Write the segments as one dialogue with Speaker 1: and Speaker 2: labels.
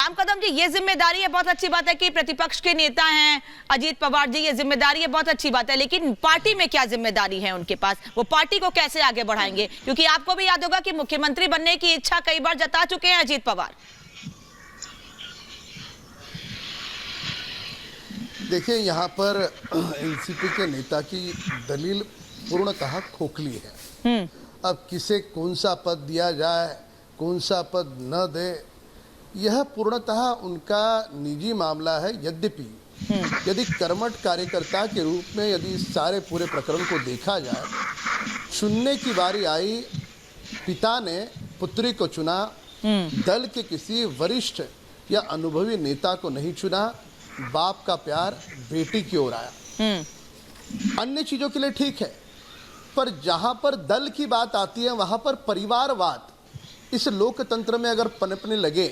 Speaker 1: राम कदम जी, ये जिम्मेदारी है, बहुत अच्छी बात है कि प्रतिपक्ष के नेता हैं अजीत पवार जी, ये जिम्मेदारी है, बहुत अच्छी बात है, लेकिन पार्टी में क्या जिम्मेदारी है उनके पास? वो पार्टी को कैसे आगे बढ़ाएंगे? क्योंकि आपको भी याद होगा कि मुख्यमंत्री बनने की इच्छा कई बार जता चुके हैं अजीत पवार।
Speaker 2: देखिए, यहाँ पर एनसीपी के नेता की दलील पूर्णतः खोखली है। अब किसे कौन सा पद दिया जाए, कौन सा पद न दे, यह पूर्णतः उनका निजी मामला है। यद्यपि यदि कर्मठ कार्यकर्ता के रूप में यदि सारे पूरे प्रकरण को देखा जाए, चुनने की बारी आई, पिता ने पुत्री को चुना, दल के किसी वरिष्ठ या अनुभवी नेता को नहीं चुना, बाप का प्यार बेटी की ओर आया। अन्य चीजों के लिए ठीक है, पर जहां पर दल की बात आती है वहां पर परिवारवाद इस लोकतंत्र में अगर पनपने लगे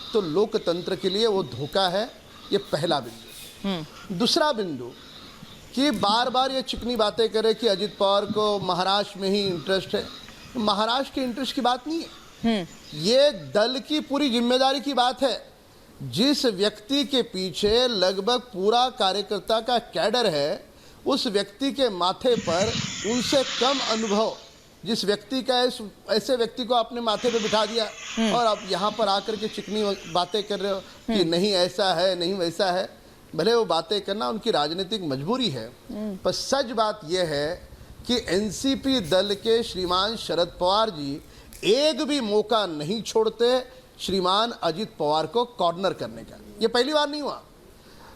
Speaker 2: तो लोकतंत्र के लिए वो धोखा है। ये पहला बिंदु। दूसरा बिंदु कि बार बार ये चिकनी बातें करे कि अजित पवार को महाराष्ट्र में ही इंटरेस्ट है। महाराष्ट्र के इंटरेस्ट की बात नहीं है, ये दल की पूरी जिम्मेदारी की बात है। जिस व्यक्ति के पीछे लगभग पूरा कार्यकर्ता का कैडर है, उस व्यक्ति के माथे पर उनसे कम अनुभव जिस व्यक्ति का ऐसे व्यक्ति को आपने माथे पे बिठा दिया और आप यहाँ पर आकर के चिकनी बातें कर रहे हो कि नहीं ऐसा है, नहीं वैसा है। भले वो बातें करना उनकी राजनीतिक मजबूरी है, पर सच बात यह है कि एनसीपी दल के श्रीमान शरद पवार जी एक भी मौका नहीं छोड़ते श्रीमान अजित पवार को कॉर्नर करने का। ये पहली बार नहीं हुआ।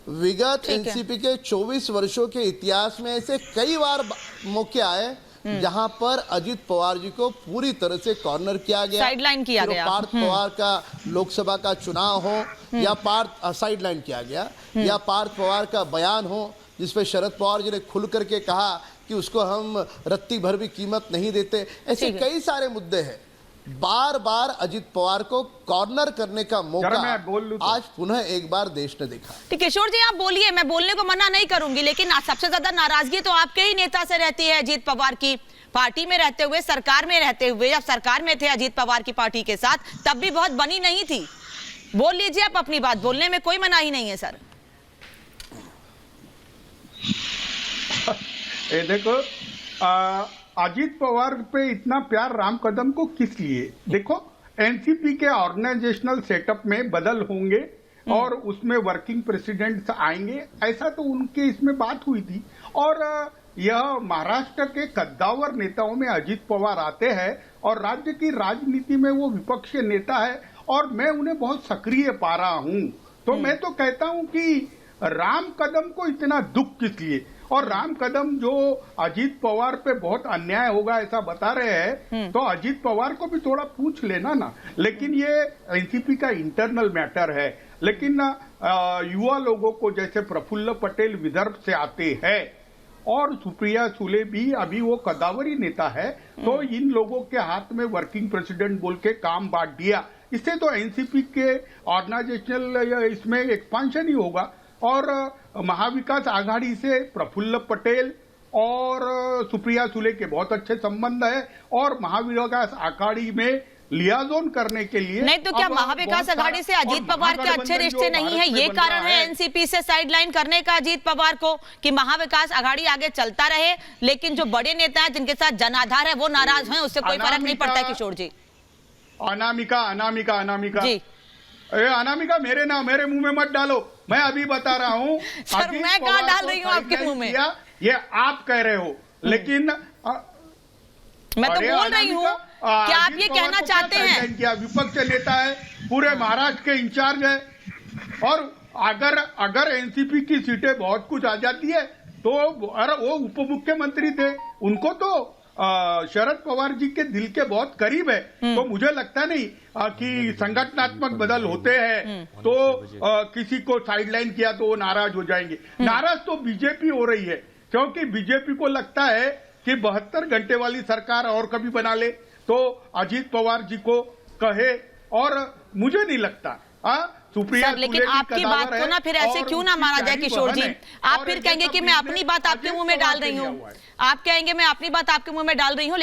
Speaker 2: विगत एनसीपी के 24 वर्षों के इतिहास में ऐसे कई बार मौके आए जहां पर अजित पवार जी को पूरी तरह से कॉर्नर किया गया,
Speaker 1: साइडलाइन किया गया।
Speaker 2: पार्थ पवार का लोकसभा का चुनाव हो या पार्थ साइडलाइन किया गया, या पार्थ पवार का बयान हो जिसपे शरद पवार जी ने खुल करके कहा कि उसको हम रत्ती भर भी कीमत नहीं देते। ऐसे कई सारे मुद्दे हैं। बार बार अजित पवार को कॉर्नर करने का मौका आज पुनः एक बार देश ने देखा।
Speaker 1: ठीक, किशोर जी आप बोलिए, मैं बोलने को मना नहीं करूंगी, लेकिन सबसे ज्यादा नाराजगी तो आपके ही नेता से रहती है अजीत पवार की। पार्टी में रहते हुए, सरकार में रहते हुए, जब सरकार में थे अजीत पवार की पार्टी के साथ, तब भी बहुत बनी नहीं थी। बोल लीजिए आप अपनी बात, बोलने में कोई मनाही नहीं है सर।
Speaker 3: ये देखो, अजीत पवार पे इतना प्यार राम कदम को किस लिए? देखो, एनसीपी के ऑर्गेनाइजेशनल सेटअप में बदल होंगे और उसमें वर्किंग प्रेसिडेंट्स आएंगे, ऐसा तो उनके इसमें बात हुई थी। और यह महाराष्ट्र के कद्दावर नेताओं में अजीत पवार आते हैं और राज्य की राजनीति में वो विपक्षी नेता है और मैं उन्हें बहुत सक्रिय पा रहा हूं। तो मैं तो कहता हूं कि राम कदम को इतना दुख किस लिए? और राम कदम जो अजीत पवार पे बहुत अन्याय होगा ऐसा बता रहे हैं, तो अजीत पवार को भी थोड़ा पूछ लेना ना। लेकिन ये एनसीपी का इंटरनल मैटर है। लेकिन युवा लोगों को, जैसे प्रफुल्ल पटेल विदर्भ से आते हैं और सुप्रिया सुले भी अभी वो कदावरी नेता है, तो इन लोगों के हाथ में वर्किंग प्रेसिडेंट बोल के काम बांट दिया। इससे तो एनसीपी के ऑर्गेनाइजेशनल इसमें एक्सपांशन ही होगा। और महाविकास आघाड़ी से प्रफुल्ल पटेल और सुप्रिया सुले के बहुत अच्छे संबंध है और महाविकास आघाड़ी में लियाजोन करने के लिए
Speaker 1: नहीं तो क्या महाविकास आघाड़ी से अजीत पवार के अच्छे रिश्ते नहीं है? ये कारण है एनसीपी से साइडलाइन करने का अजीत पवार को कि महाविकास आघाड़ी आगे चलता रहे, लेकिन जो बड़े नेता हैं जिनके साथ जनाधार है वो नाराज हैं, उससे कोई फर्क नहीं पड़ता है। किशोर जी,
Speaker 3: अनामिका जी, अनामिका मेरे मुंह में मत डालो, मैं अभी बता रहा हूँ।
Speaker 1: सर मैं कहाँ डाल रही हूँ आपके मुंह में?
Speaker 3: ये आप कह रहे हो, लेकिन
Speaker 1: मैं तो बोल रही हूँ कि आप ये कहना चाहते हैं।
Speaker 3: क्या विपक्ष नेता है, पूरे महाराष्ट्र के इंचार्ज है, और अगर एनसीपी की सीटें बहुत कुछ आ जाती है तो वो उप मुख्यमंत्री थे, उनको तो शरद पवार जी के दिल के बहुत करीब है। तो मुझे लगता नहीं कि संगठनात्मक बदल होते हैं तो किसी को साइडलाइन किया तो वो नाराज हो जाएंगे। नाराज तो बीजेपी हो रही है, क्योंकि बीजेपी को लगता है कि 72 घंटे वाली सरकार और कभी बना ले तो अजीत पवार जी को कहे, और मुझे नहीं लगता सुप्रिया।
Speaker 1: लेकिन आपकी बात को ना फिर ऐसे क्यों ना माना जाए किशोर जी? आप फिर कहेंगे कि मैं अपनी बात आपके मुंह में डाल रही हूँ, आप कहेंगे मैं अपनी बात आपके मुंह में डाल रही हूँ।